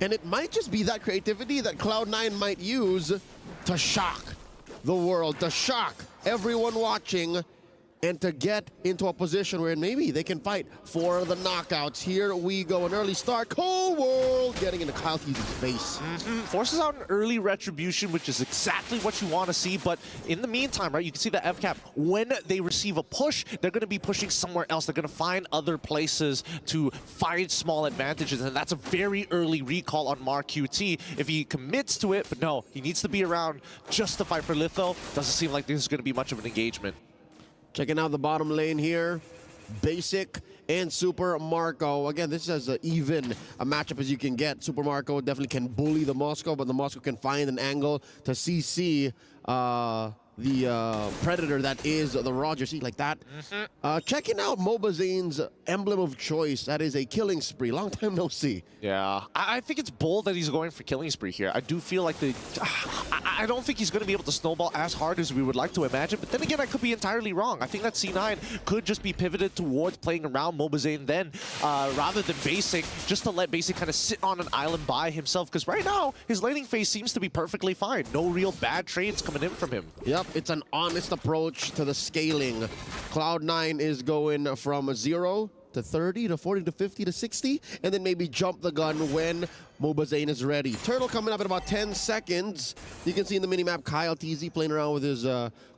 And it might just be that creativity that Cloud9 might use to shock the world, to shock everyone watching, and to get into a position where maybe they can fight for the knockouts. Here we go, an early start. Cold World getting into Kyle T's face. Forces out an early retribution, which is exactly what you want to see. But in the meantime, right, you can see the FCAP, when they receive a push, they're going to be pushing somewhere else. They're going to find other places to find small advantages. And that's a very early recall on MarQT if he commits to it. But no, he needs to be around just to fight for Litho. Doesn't seem like this is going to be much of an engagement. Checking out the bottom lane here, Basic and Super Marco. Again, this is as even a matchup as you can get. Super Marco definitely can bully the Moscow, but the Moscow can find an angle to CC the Predator that is the Roger. See, like that. Checking out MOBA Zane's emblem of choice. That is a killing spree. Long time no see. Yeah, I think it's bold that he's going for killing spree here. I do feel like I don't think he's going to be able to snowball as hard as we would like to imagine. But then again, I could be entirely wrong. I think that C9 could just be pivoted towards playing around MOBA Zane then, rather than Basic, just to let Basic kind of sit on an island by himself. Because right now, his laning phase seems to be perfectly fine. No real bad trades coming in from him. Yep, it's an honest approach to the scaling. Cloud9 is going from 0 to 30 to 40 to 50 to 60, and then maybe jump the gun when MOBA Zane is ready. Turtle coming up in about 10 seconds. You can see in the minimap Kyle TZ playing around with his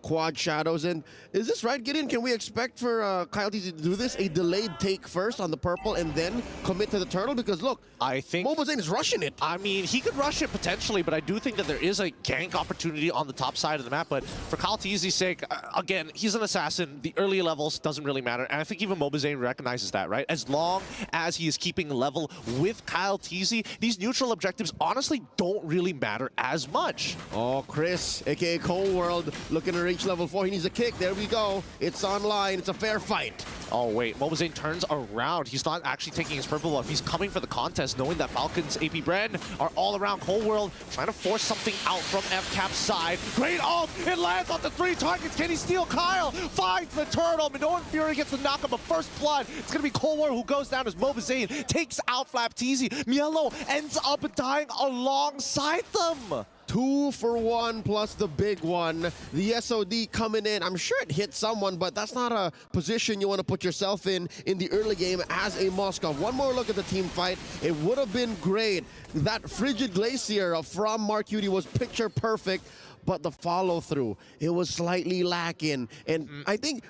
quad shadows. And is this right, Gideon? Can we expect for Kyle TZ to do this? A delayed take first on the purple and then commit to the turtle? Because look, I think MOBA Zane is rushing it. I mean, he could rush it potentially, but I do think that there is a gank opportunity on the top side of the map. But for Kyle TZ's sake, again, he's an assassin. The early levels doesn't really matter. And I think even MOBA Zane recognizes that, right? As long as he is keeping level with Kyle TZ, these neutral objectives honestly don't really matter as much. Oh, Chris, aka Cold World, looking to reach level 4. He needs a kick. There we go. It's online. It's a fair fight. Oh, wait. MOBA Zane turns around. He's not actually taking his purple buff. He's coming for the contest, knowing that Falcons, AP BREN are all around Cold World, trying to force something out from FCAP's side. Great ult! It lands on the 3 targets. Can he steal Kyle? Finds the turtle. Minoan Fury gets the knockup of first blood. It's going to be Cold World who goes down as MOBA Zane takes out Flap TZ. Mielo ends up dying alongside them. 2 for 1 plus the big one. The SOD coming in. I'm sure it hit someone, but that's not a position you want to put yourself in the early game as a Moskov. One more look at the team fight. It would have been great. That Frigid Glacier from MarQT was picture perfect, but the follow through, it was slightly lacking. And I think,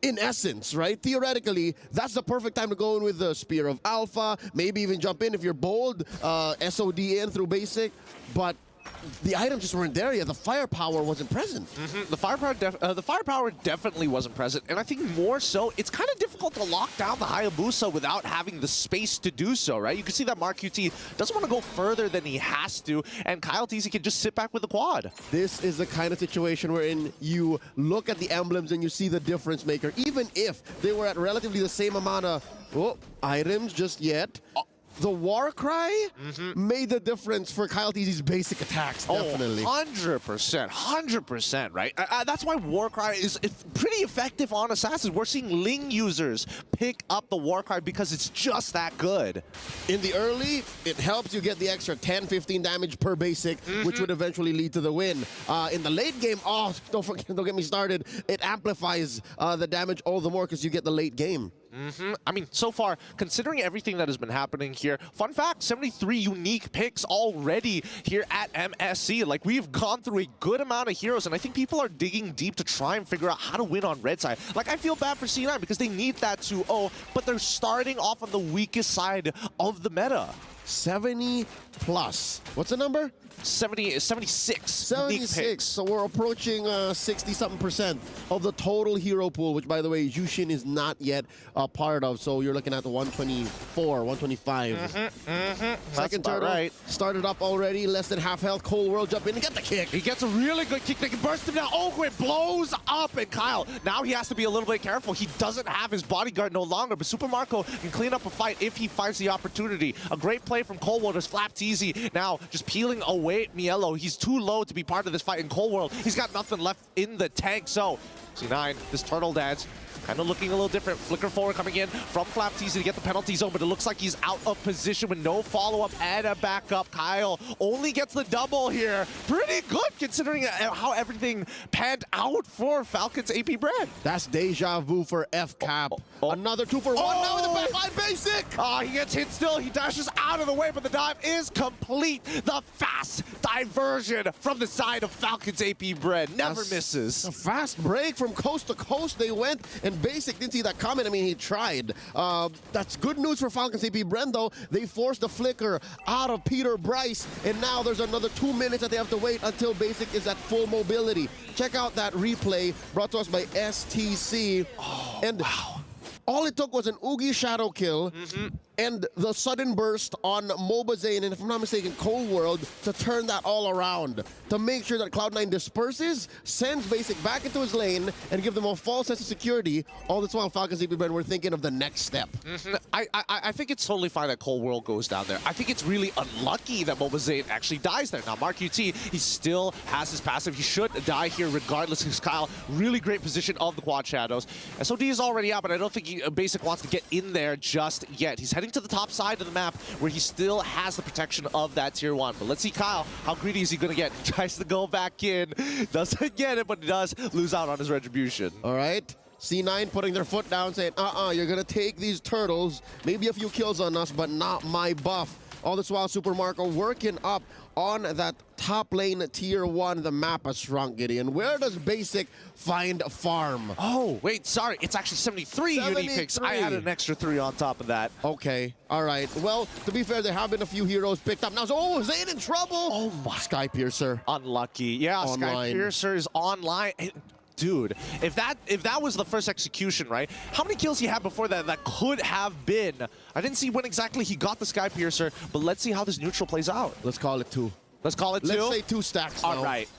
in essence, right, theoretically, that's the perfect time to go in with the Spear of Alpha, maybe even jump in if you're bold, SOD in through basic, but the items just weren't there yet. The firepower wasn't present. The firepower definitely wasn't present, and I think more so, it's kind of difficult to lock down the Hayabusa without having the space to do so, right? You can see that MarQT doesn't want to go further than he has to, and Kyle TZ can just sit back with the quad. This is the kind of situation wherein you look at the emblems and you see the difference maker, even if they were at relatively the same amount of items just yet. The war cry made the difference for Kyle TZ's basic attacks, definitely. 100%, 100%, right? That's why war cry is pretty effective on assassins. We're seeing Ling users pick up the war cry because it's just that good. In the early, it helps you get the extra 10, 15 damage per basic, which would eventually lead to the win. In the late game, don't get me started. It amplifies the damage all the more because you get the late game. I mean, so far, considering everything that has been happening here, fun fact, 73 unique picks already here at MSC. Like, we've gone through a good amount of heroes, and I think people are digging deep to try and figure out how to win on red side. Like, I feel bad for C9 because they need that 2-0, but they're starting off on the weakest side of the meta. 70 plus. What's the number? 76. 76. So we're approaching 60-something% of the total hero pool, which, by the way, Jushin is not yet a part of. So you're looking at the 124, 125. Second turtle right. Started up already. Less than half health. Cold World jump in and get the kick. He gets a really good kick. They can burst him down. Oh, it blows up. And Kyle, now he has to be a little bit careful. He doesn't have his bodyguard no longer. But Super Marco can clean up a fight if he finds the opportunity. A great play from Cold World as Flap TZ now just peeling away Mielo. He's too low to be part of this fight in Cold World. He's got nothing left in the tank. So C9, this turtle dance kind of looking a little different. Flicker forward coming in from FLAPTZ to get the penalty zone, but it looks like he's out of position with no follow-up and a backup. Kyle only gets the double here. Pretty good considering how everything panned out for Falcons AP BREN. That's deja vu for FCAP. Another 2 for 1 now with the backline basic. He gets hit still. He dashes out of the way, but the dive is complete. The fast diversion from the side of Falcons AP BREN never misses. A fast break from coast to coast they went, and Basic didn't see that coming. I mean, he tried. That's good news for Falcons AP BREN, though. They forced the flicker out of Peter Bryce, and now there's another 2 minutes that they have to wait until Basic is at full mobility. Check out that replay brought to us by STC. Wow. All it took was an Oogie shadow kill and the sudden burst on MOBA Zane, and if I'm not mistaken, Cold World, to turn that all around, to make sure that Cloud9 disperses, sends Basic back into his lane, and give them a false sense of security. All this while, Falcons AP BREN were thinking of the next step. I think it's totally fine that Cold World goes down there. I think it's really unlucky that MOBA Zane actually dies there. Now, Mark UT, he still has his passive. He should die here regardless, because Kyle, really great position of the Quad Shadows. SOD is already out, but I don't think Basic wants to get in there just yet. He's heading to the top side of the map where he still has the protection of that tier 1. But let's see Kyle, how greedy is he going to get? He tries to go back in, doesn't get it, but does lose out on his retribution. All right. C9 putting their foot down, saying, you're going to take these turtles, maybe a few kills on us, but not my buff. All this while, Super Marco working up on that top lane tier 1. The map has shrunk, Gideon. Where does Basic find a farm? Oh, wait, sorry. It's actually 73 unique picks. I added an extra 3 on top of that. Okay, all right. Well, to be fair, there have been a few heroes picked up. Now, Zane in trouble. Oh, my. Sky Piercer. Unlucky. Yeah, online. Sky Piercer is online. Dude, if that was the first execution, right? How many kills he had before that could have been? I didn't see when exactly he got the Sky Piercer, but let's see how this neutral plays out. Let's call it 2. Let's call it 2? Let's say 2 stacks now.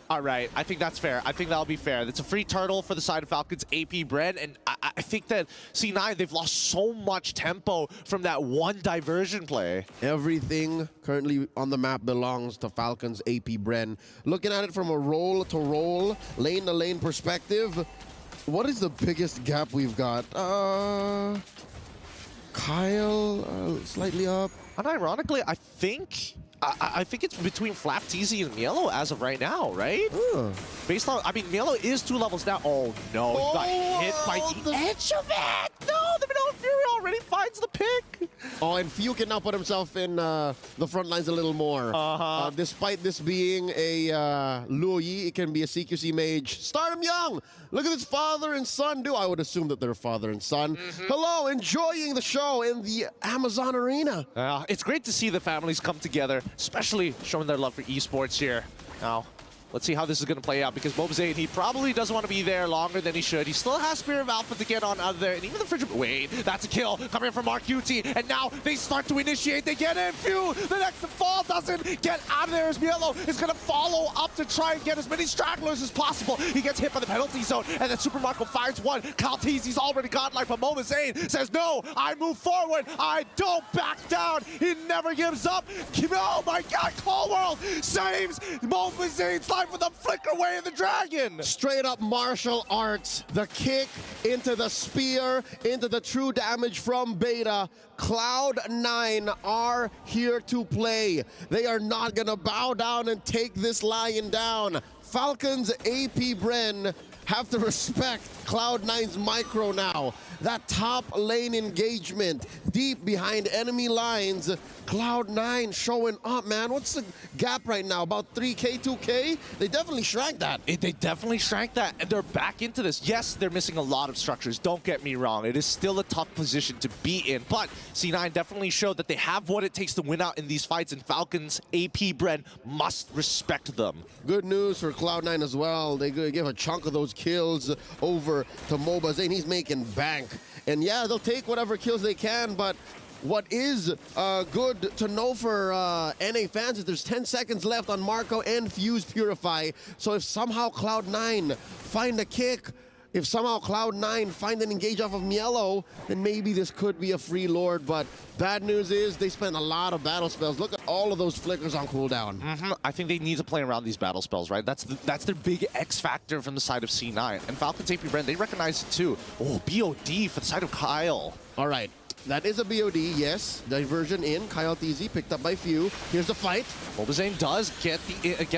All right. I think that's fair. I think that'll be fair. That's a free turtle for the side of Falcons AP BREN, and I think that C9, they've lost so much tempo from that one diversion play. Everything currently on the map belongs to Falcons AP BREN. Looking at it from a roll-to-roll, lane-to-lane perspective, what is the biggest gap we've got? Kyle, slightly up. Unironically, I think it's between FLAPTZ and Mielo as of right now, right? Based on, I mean, Mielo is 2 levels down. Oh no, he got hit by the edge of it. No, the Middle Fury already finds the pick. Oh, and Few can now put himself in the front lines a little more. Despite this being a Luoyi, it can be a CQC mage. Start him young. Look at this father and son do. I would assume that they're father and son. Hello, enjoying the show in the Amazon arena. It's great to see the families come together, especially showing their love for esports here. Now, let's see how this is going to play out, because MOBA Zane, he probably doesn't want to be there longer than he should. He still has Spear of Alpha to get on out of there, and even the fridge. Wait, that's a kill coming in from Mark UT, and now they start to initiate. They get in. Phew, the next fall doesn't get out of there as Mielo is going to follow up to try and get as many stragglers as possible. He gets hit by the penalty zone, and then Super Marco fires one. Kaltiz, he's already godlike, but MOBA Zane says, no, I move forward. I don't back down. He never gives up. Oh my God, Cold World saves MOBA Zane's life with a flicker way of the dragon. Straight up martial arts. The kick into the spear, into the true damage from Beta. Cloud9 are here to play. They are not gonna bow down and take this lion down. Falcons AP BREN have to respect Cloud9's micro now. That top lane engagement deep behind enemy lines. Cloud9 showing up, man. What's the gap right now? About 3K, 2K? They definitely shrank that. They definitely shrank that, and they're back into this. Yes, they're missing a lot of structures. Don't get me wrong. It is still a tough position to be in, but C9 definitely showed that they have what it takes to win out in these fights, and Falcons AP BREN must respect them. Good news for Cloud9 as well. They give a chunk of those kills over to MOBA Zane. He's making bank. And yeah, they'll take whatever kills they can, but what is good to know for NA fans is there's 10 seconds left on Marco and Fuse Purify. So if somehow Cloud9 find a kick, if somehow Cloud9 find an engage off of Mielo, then maybe this could be a free Lord. But bad news is they spent a lot of battle spells. Look at all of those flickers on cooldown. I think they need to play around these battle spells, right? That's their big X factor from the side of C9. And Falcons AP BREN, they recognize it too. Oh, BOD for the side of Kyle. All right. That is a BOD, yes. Diversion in. Kyle TZ picked up by few. Here's the fight. MOBAs does get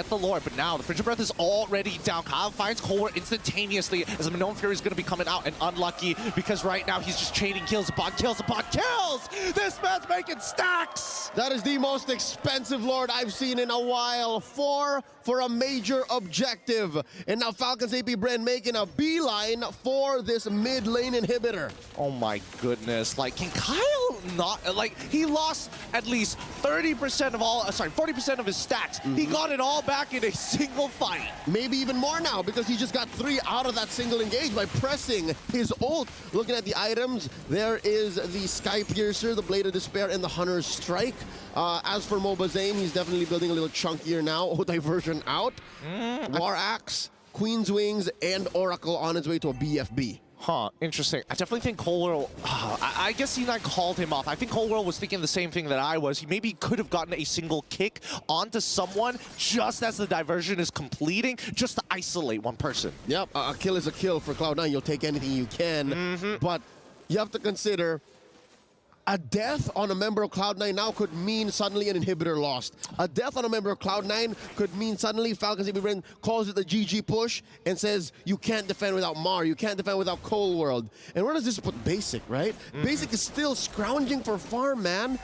the Lord, but now the Frigid Breath is already down. Kyle finds Cold War instantaneously as the Minoan Fury is going to be coming out, and unlucky because right now he's just chaining kills upon kills upon kills. This man's making stacks. That is the most expensive Lord I've seen in a while. 4 for a major objective. And now Falcons AP BREN making a beeline for this mid lane inhibitor. Oh my goodness. Like, can Kyle not, like, he lost at least 30% of all, 40% of his stacks. He got it all back in a single fight. Maybe even more now because he just got 3 out of that single engage by pressing his ult. Looking at the items, there is the Sky Piercer, the Blade of Despair, and the Hunter's Strike. As for MOBAs, he's definitely building a little chunkier now. Oh, Diversion out. War Axe, Queen's Wings, and Oracle on his way to a BFB. Huh, interesting. I definitely think Coldwell, I guess C9 called him off. I think Coldwell was thinking the same thing that I was. He maybe could have gotten a single kick onto someone just as the diversion is completing, just to isolate one person. Yep, a kill is a kill for Cloud9. You'll take anything you can, but you have to consider a death on a member of Cloud9 now could mean suddenly an inhibitor lost. A death on a member of Cloud9 could mean suddenly Falcons AP BREN calls it the GG push and says, you can't defend without Mar, you can't defend without Cold World. And where does this put Basic, right? Basic is still scrounging for farm, man.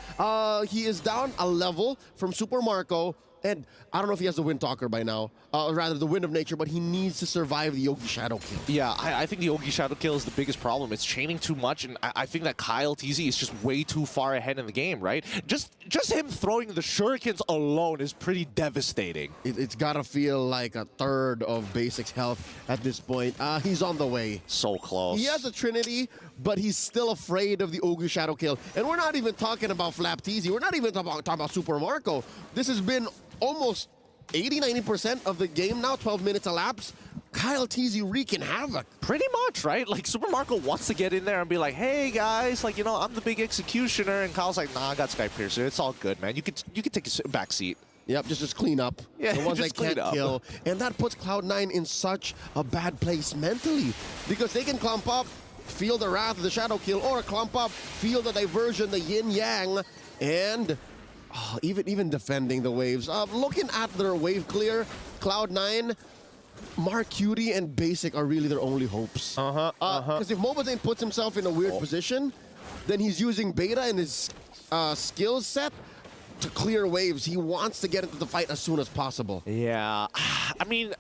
He is down a level from Super Marco. And I don't know if he has the Wind Talker by now, rather the Wind of Nature, but he needs to survive the Yogi Shadow kill. Yeah, I think the Yogi Shadow kill is the biggest problem. It's chaining too much, and I think that Kyle TZ is just way too far ahead in the game, right? Just him throwing the shurikens alone is pretty devastating. It's gotta feel like a third of Basic's health at this point. He's on the way. So close. He has a Trinity, but he's still afraid of the Yogi Shadow kill. And we're not even talking about Flap TZ. We're not even talking about Super Marco. This has been almost 80-90% of the game now, 12 minutes elapsed. Kyle TZ wreaking havoc. Pretty much, right? Like, Super Marco wants to get in there and be like, hey, guys, like, you know, I'm the big executioner. And Kyle's like, nah, I got Sky Piercer. It's all good, man. You could take a back seat. Yep, just clean up. Yeah, the ones just that can't kill. And that puts Cloud9 in such a bad place mentally. Because they can clump up, feel the wrath of the Shadow kill, or clump up, feel the diversion, the yin-yang, and even defending the waves. Looking at their wave clear, Cloud9, Mark Cutie, and Basic are really their only hopes. Because if MOBAs puts himself in a weird position, then he's using beta and his skill set to clear waves. He wants to get into the fight as soon as possible. Yeah, I mean,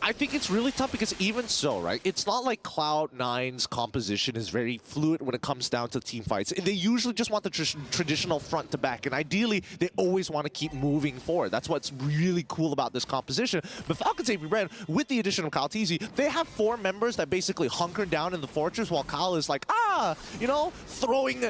I think it's really tough because even so, right, it's not like Cloud9's composition is very fluid when it comes down to team fights. They usually just want the traditional front to back, and ideally, they always want to keep moving forward. That's what's really cool about this composition. But Falcons AP BREN, with the addition of Kyle TZ, they have 4 members that basically hunker down in the fortress while Kyle is like, you know, throwing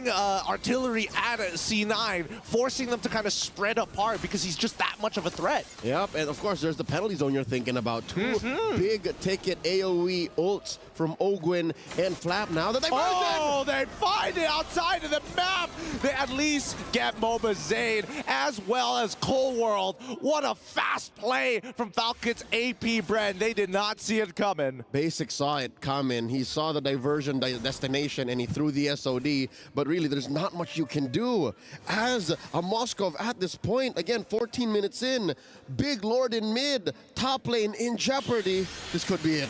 artillery at C9, forcing them to kind of spread apart because he's just that much of a threat. Yep, and of course, there's the penalty zone you're thinking about. 2 big ticket AoE ults from Ogwin and Flap now that they they find it outside of the map. They at least get MOBAs as well as Cold World. What a fast play from Falcons AP BREN. They did not see it coming. Basic saw it coming. He saw the diversion destination and he threw the SOD, but really there's not much you can do. As a Moskov at this point, again, 14 minutes in, big Lord in mid, top lane in jeopardy. This could be it.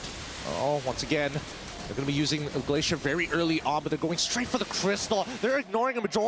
Oh, once again, they're going to be using Glacier very early on, but they're going straight for the Crystal. They're ignoring a majority